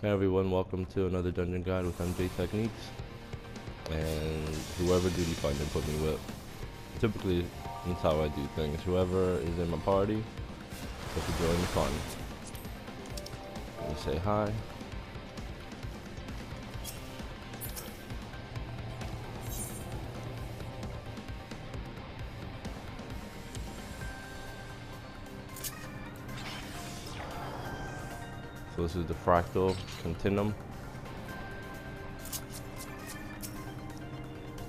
Hey everyone, welcome to another dungeon guide with MJ Techniques. And whoever duty finder put me with. Typically, that's how I do things. Whoever is in my party, get to join the fun. Let me say hi. So this is the Fractal Continuum.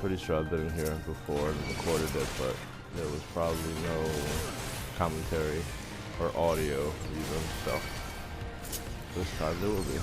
Pretty sure I've been in here before and recorded it, but there was probably no commentary or audio even, so this time there will be.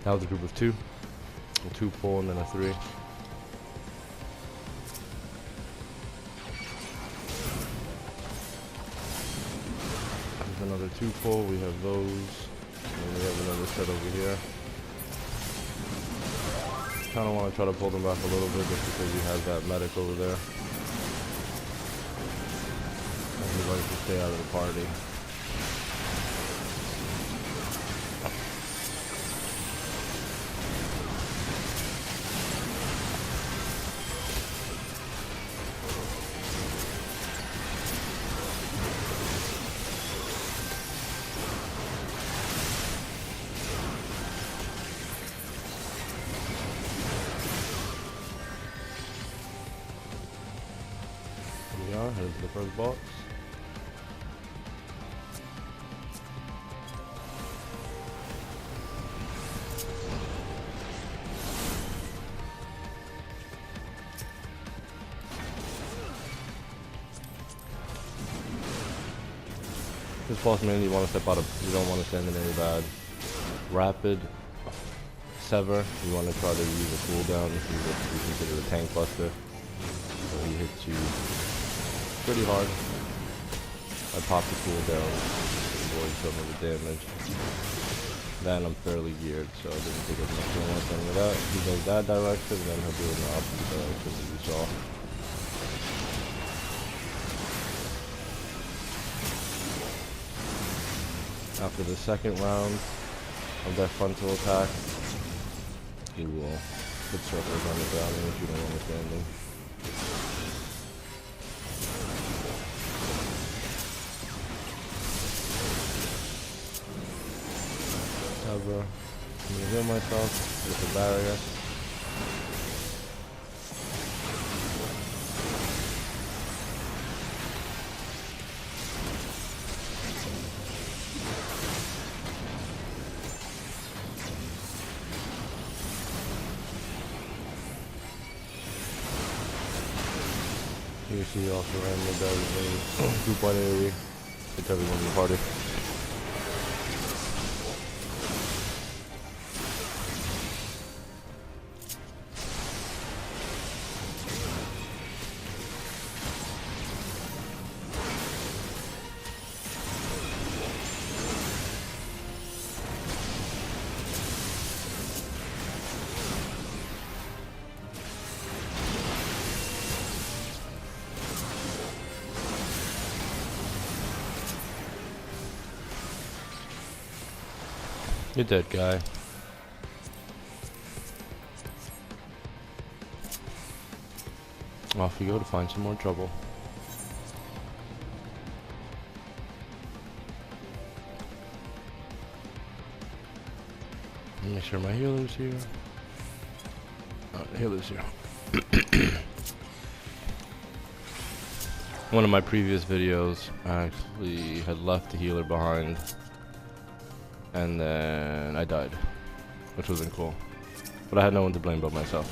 That was a group of two. A 2 pull and then a 3. There's another 2 pull. We have those. And we have another set over here. Kind of want to try to pull them back a little bit just because we have that medic over there. Everybody can stay out of the party. Headed to the first box. This boss mainly you want to step out of, you don't want to stand in any bad. Rapid sever, you want to try to use a cooldown if you consider a tank buster. So he hits you pretty hard. I pop the cooldown, avoid some of the damage. Then I'm fairly geared, so it doesn't take as much anything with that. He goes that direction, then he'll do it in the opposite direction as you saw. After the second round of that frontal attack, he will put circles on the ground if you don't understand them. I'm gonna heal myself with the barrier. You see also randomly does a group 1 AoE. Hits everyone in the party. You're dead, guy. Off you go to find some more trouble. Make sure my healer's here. Oh, healer's here. One of my previous videos, I actually had left the healer behind, and then I died, which wasn't cool. But I had no one to blame but myself.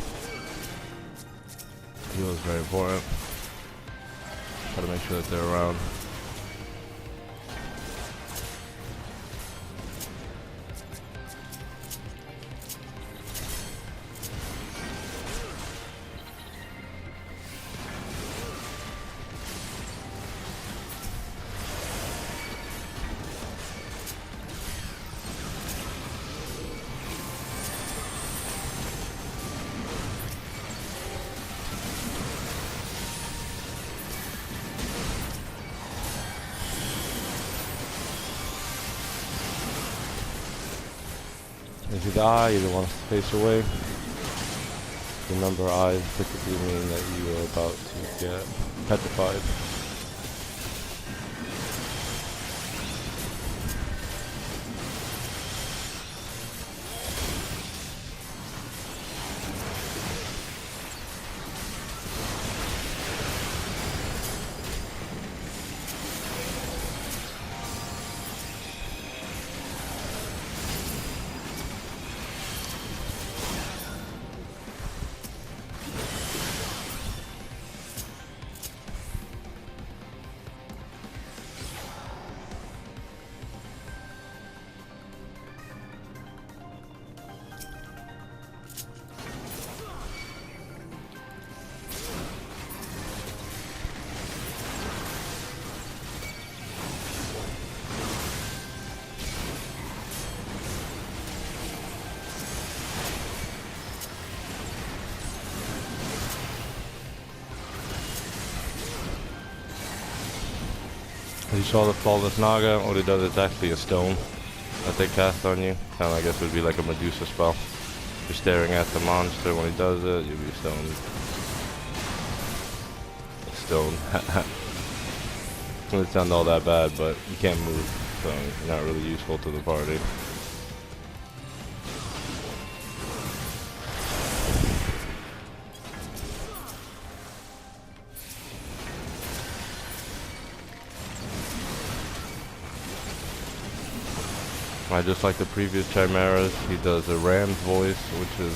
Heal is very important. Try to make sure that they're around. If you die, you don't want to face away. Remember, eyes typically mean that you are about to get petrified. You saw the Flawless Naga. What it does is actually a stone that they cast on you. Kind of, I guess, would be like a Medusa spell. You're staring at the monster. When he does it, you'll be stoned. Stoned. It doesn't sound all that bad, but you can't move, so you're not really useful to the party. I just like the previous chimeras. He does a ram's voice, which is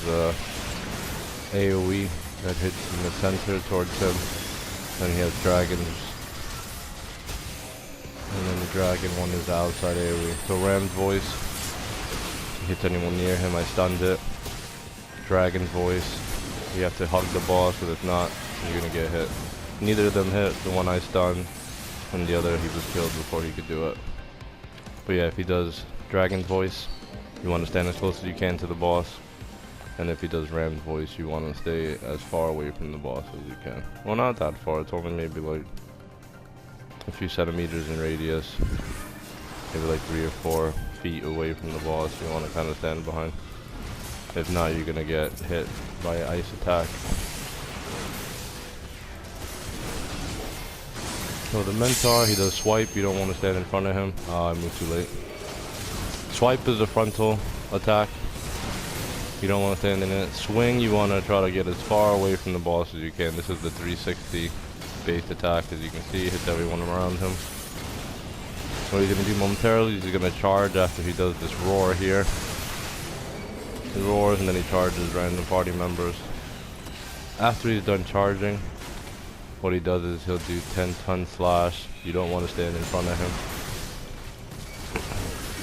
AoE that hits in the center towards him. Then he has dragons, and then the dragon one is the outside AoE. So ram's voice, he hits anyone near him. I stunned it. Dragon's voice, you have to hug the boss, but if not, you're gonna get hit. Neither of them hit. The one I stunned, and the other he was killed before he could do it. But yeah, if he does Dragon's voice, you want to stand as close as you can to the boss, and if he does Ram's voice, you want to stay as far away from the boss as you can. Well, not that far. It's only maybe like a few centimeters in radius, maybe like 3 or 4 feet away from the boss. You want to kind of stand behind. If not, you're gonna get hit by an ice attack. So the Mentor, he does swipe. You don't want to stand in front of him. I moved too late. Swipe is a frontal attack. You don't want to stand in it. Swing, you want to try to get as far away from the boss as you can. This is the 360 based attack, as you can see. Hits everyone around him. So what he's going to do momentarily is he's going to charge after he does this roar here. He roars and then he charges random party members. After he's done charging, what he does is he'll do 10-ton slash. You don't want to stand in front of him.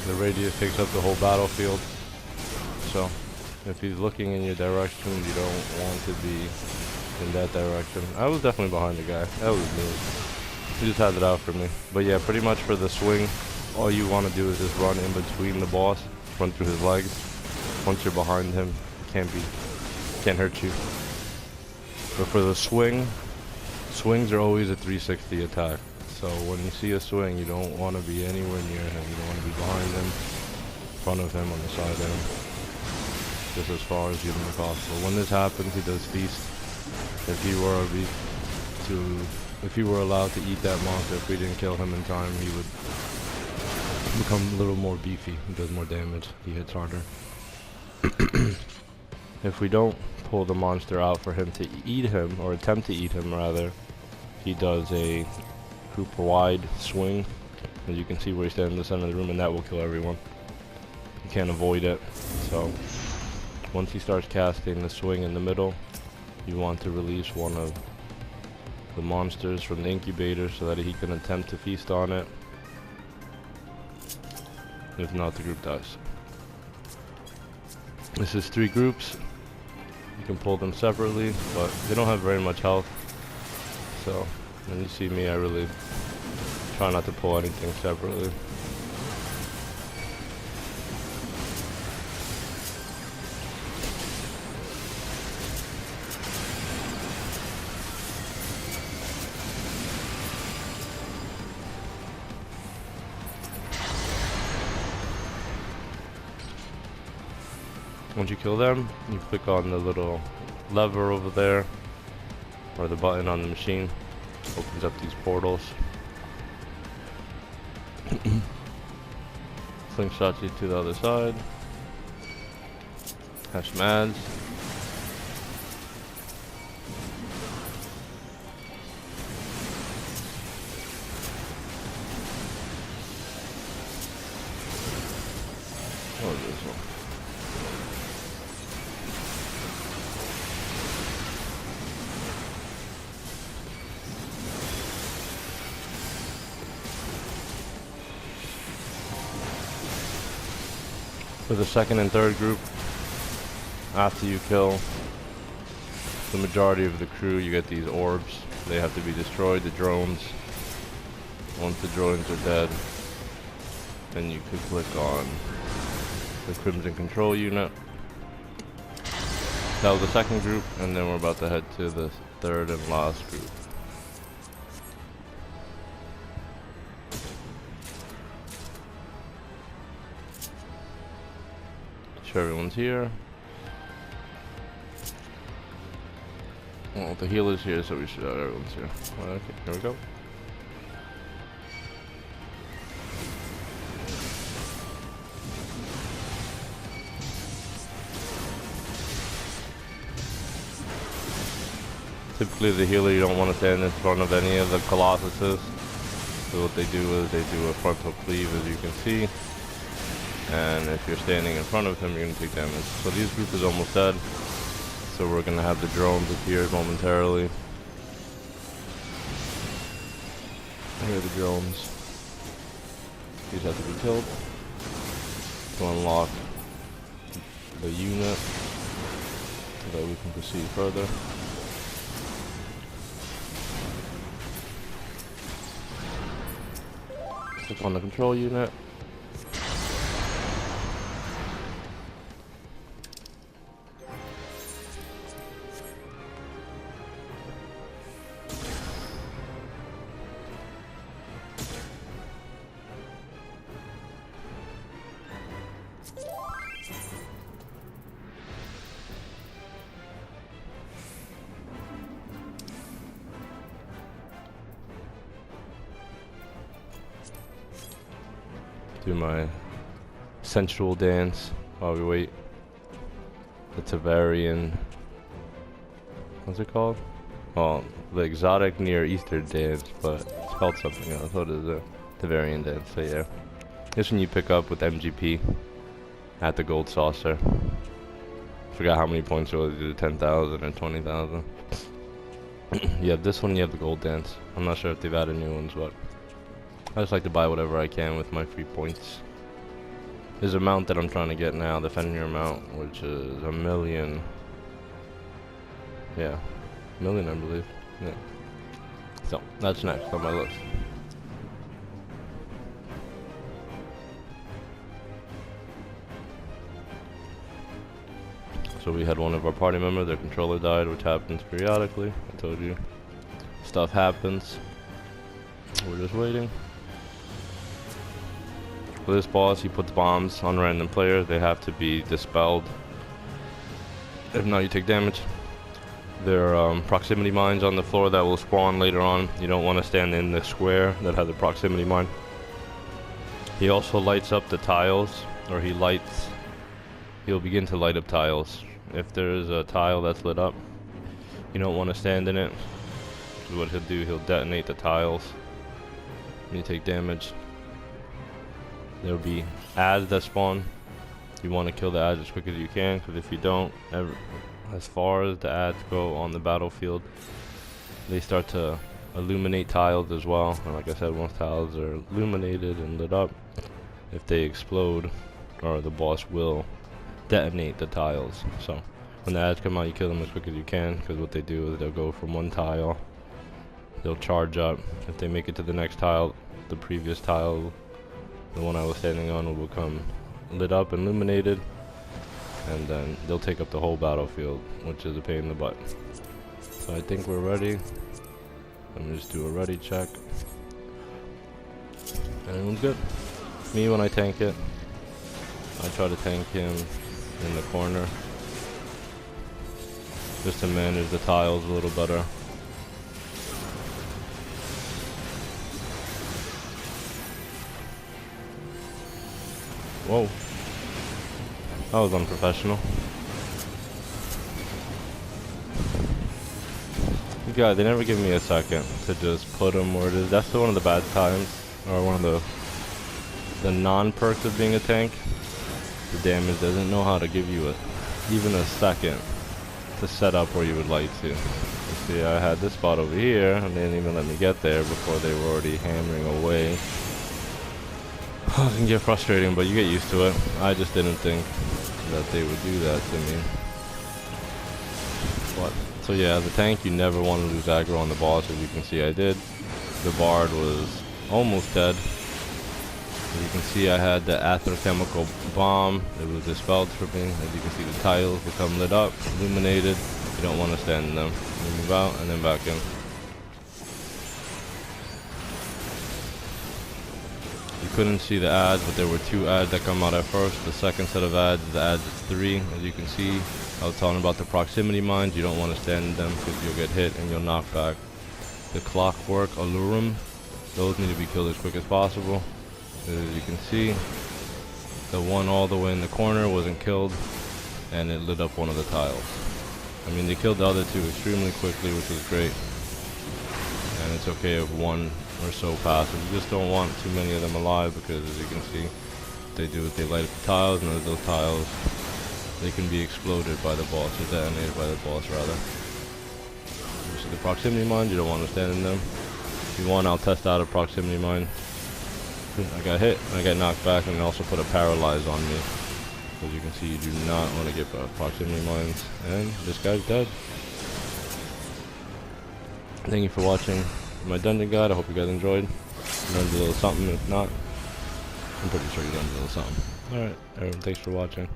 The radius takes up the whole battlefield, so if he's looking in your direction, you don't want to be in that direction. I was definitely behind the guy. That was me. He just had it out for me. But yeah, pretty much for the swing, all you want to do is just run in between the boss, run through his legs. Once you're behind him, can't hurt you. But for the swing, swings are always a 360 attack. So when you see a swing, you don't want to be anywhere near him. You don't want to be behind him, in front of him, on the side of him. Just as far as humanly possible. When this happens, he does feast. If he were allowed to eat that monster, if we didn't kill him in time, he would become a little more beefy. He does more damage. He hits harder. If we don't pull the monster out for him to eat him, or attempt to eat him rather, he does a group wide swing. As you can see where he's standing in the center of the room, and that will kill everyone. You can't avoid it. So once he starts casting the swing in the middle, you want to release one of the monsters from the incubator so that he can attempt to feast on it. If not, the group dies. This is 3 groups. You can pull them separately, but they don't have very much health. So when you see me, I really try not to pull anything separately. Once you kill them, you click on the little lever over there, or the button on the machine, opens up these portals. Slingshots you to the other side. Have some ads. What is this one? For the second and third group, after you kill the majority of the crew, you get these orbs. They have to be destroyed, the drones. Once the drones are dead, then you could click on the Crimson Control Unit. That was the second group, and then we're about to head to the third and last group. Sure, everyone's here. Well, the healer's here, so we should have everyone's here. Okay, here we go. Typically, the healer, you don't want to stand in front of any of the Colossuses. So what they do is they do a frontal cleave, as you can see. And if you're standing in front of him, you're going to take damage. So this group is almost dead. So we're going to have the drones appear momentarily. Here are the drones. These have to be killed to unlock the unit so that we can proceed further. Click on the control unit. Do my sensual dance while we wait. The Tavarian. What's it called? Oh, the exotic Near Eastern dance, but it's called something else. What is it? Tavarian dance. So yeah, this one you pick up with MGP at the Gold Saucer. Forgot how many points it was. Either 10,000 or 20,000. You have this one. You have the gold dance. I'm not sure if they've added new ones, but I just like to buy whatever I can with my free points. There's a mount that I'm trying to get now, the Fenrir mount, which is 1,000,000. Yeah, 1,000,000 I believe. Yeah. So, that's next on my list. So we had one of our party members, their controller died, which happens periodically. I told you. Stuff happens. We're just waiting. For this boss, he puts bombs on random players. They have to be dispelled. If not, you take damage. There are proximity mines on the floor that will spawn later on. You don't want to stand in the square that has a proximity mine. He also lights up the tiles, or he'll begin to light up tiles. If there's a tile that's lit up, you don't want to stand in it. what he'll do, he'll detonate the tiles and you take damage. There'll be ads that spawn. You want to kill the ads as quick as you can, because if you don't, as far as the ads go on the battlefield, they start to illuminate tiles as well. And like I said, once tiles are illuminated and lit up, if they explode, or the boss will detonate the tiles. So when the ads come out, you kill them as quick as you can, because what they do is they'll go from one tile, they'll charge up. If they make it to the next tile, the previous tile, the one I was standing on, will become lit up and illuminated, and then they'll take up the whole battlefield, which is a pain in the butt. So I think we're ready. Let me just do a ready check. Everyone's good. Me, when I tank it, I try to tank him in the corner, just to manage the tiles a little better. Whoa. That was unprofessional. You guys, they never give me a second to just put them where it is. That's one of the bad times, or one of the non-perks of being a tank. The damage doesn't know how to give you even a second to set up where you would like to. You see, I had this spot over here, and they didn't even let me get there before they were already hammering away. It can get frustrating, but you get used to it. I just didn't think that they would do that to me. But, so yeah, as a tank, you never want to lose aggro on the boss. As you can see, I did. The Bard was almost dead. As you can see, I had the Aether-Chemical Bomb. It was dispelled for me. As you can see, the tiles become lit up, illuminated. You don't want to stand in them. You move out and then back in. You couldn't see the ads, but there were 2 ads that come out at first. The second set of ads, the ads is 3. As you can see, I was talking about the proximity mines. You don't want to stand in them because you'll get hit and you'll knock back. The Clockwork Alurum, those need to be killed as quick as possible. As you can see, the one all the way in the corner wasn't killed, and it lit up one of the tiles. I mean, they killed the other 2 extremely quickly, which was great. And it's okay if one or so passes. You just don't want too many of them alive, because as you can see, they do it, they light up the tiles, and those tiles, they can be exploded by the boss, or detonated by the boss rather. You see the proximity mines, you don't want to stand in them. If you want, I'll test out a proximity mine. I got hit, I got knocked back, and it also put a paralyze on me. As you can see, you do not want to get proximity mines, and this guy's dead. Thank you for watching my dungeon guide. I hope you guys enjoyed. Learned a little something. If not, I'm pretty sure you learned a little something. Alright, everyone, thanks for watching.